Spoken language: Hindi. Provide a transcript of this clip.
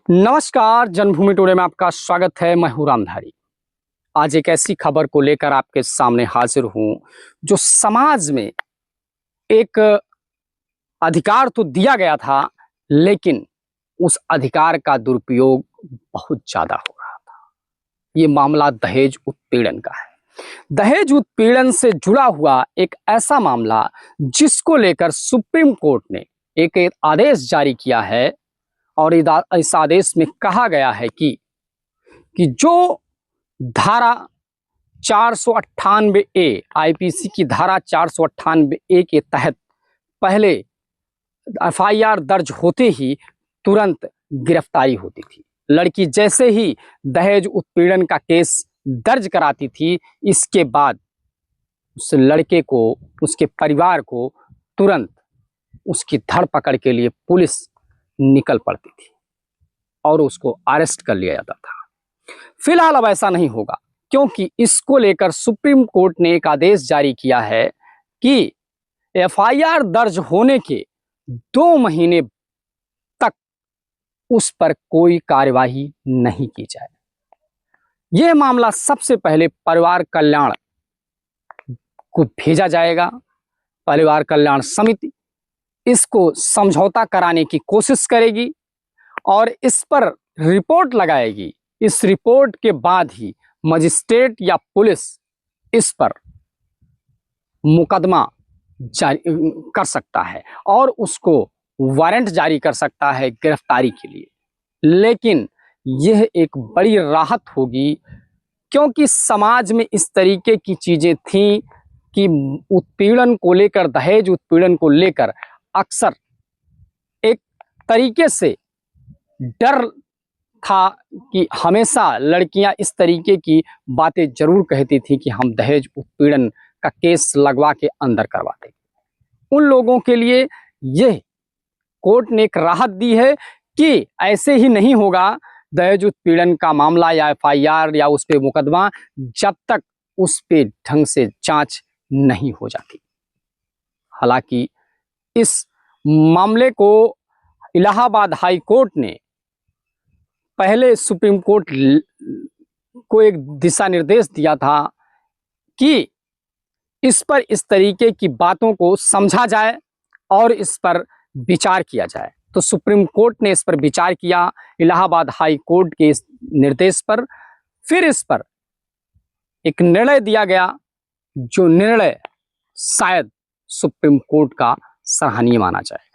नमस्कार, जन्मभूमि टुडे में आपका स्वागत है। मैं हूं रामधारी। आज एक ऐसी खबर को लेकर आपके सामने हाजिर हूं जो समाज में एक अधिकार तो दिया गया था, लेकिन उस अधिकार का दुरुपयोग बहुत ज्यादा हो रहा था। ये मामला दहेज उत्पीड़न का है। दहेज उत्पीड़न से जुड़ा हुआ एक ऐसा मामला जिसको लेकर सुप्रीम कोर्ट ने एक आदेश जारी किया है और इस आदेश में कहा गया है कि जो धारा 498 ए आईपीसी की धारा 498 ए के तहत पहले एफआईआर दर्ज होते ही तुरंत गिरफ्तारी होती थी। लड़की जैसे ही दहेज उत्पीड़न का केस दर्ज कराती थी, इसके बाद उस लड़के को, उसके परिवार को तुरंत उसकी धरपकड़ के लिए पुलिस निकल पड़ती थी और उसको अरेस्ट कर लिया जाता था। फिलहाल अब ऐसा नहीं होगा, क्योंकि इसको लेकर सुप्रीम कोर्ट ने एक आदेश जारी किया है कि एफआईआर दर्ज होने के 2 महीने तक उस पर कोई कार्यवाही नहीं की जाए। यह मामला सबसे पहले परिवार कल्याण को भेजा जाएगा। परिवार कल्याण समिति इसको समझौता कराने की कोशिश करेगी और इस पर रिपोर्ट लगाएगी। इस रिपोर्ट के बाद ही मजिस्ट्रेट या पुलिस इस पर मुकदमा जारी कर सकता है और उसको वारंट जारी कर सकता है गिरफ्तारी के लिए। लेकिन यह एक बड़ी राहत होगी, क्योंकि समाज में इस तरीके की चीजें थीं कि उत्पीड़न को लेकर, दहेज उत्पीड़न को लेकर अक्सर एक तरीके से डर था कि हमेशा लड़कियां इस तरीके की बातें जरूर कहती थी कि हम दहेज उत्पीड़न का केस लगवा के अंदर करवा देंगे। उन लोगों के लिए यह कोर्ट ने एक राहत दी है कि ऐसे ही नहीं होगा दहेज उत्पीड़न का मामला या एफआईआर या उस पे मुकदमा, जब तक उस पे ढंग से जांच नहीं हो जाती। हालांकि इस मामले को इलाहाबाद हाई कोर्ट ने पहले सुप्रीम कोर्ट को एक दिशा निर्देश दिया था कि इस पर इस तरीके की बातों को समझा जाए और इस पर विचार किया जाए। तो सुप्रीम कोर्ट ने इस पर विचार किया इलाहाबाद हाई कोर्ट के इस निर्देश पर। फिर इस पर एक निर्णय दिया गया, जो निर्णय शायद सुप्रीम कोर्ट का सराहनीय माना जाए।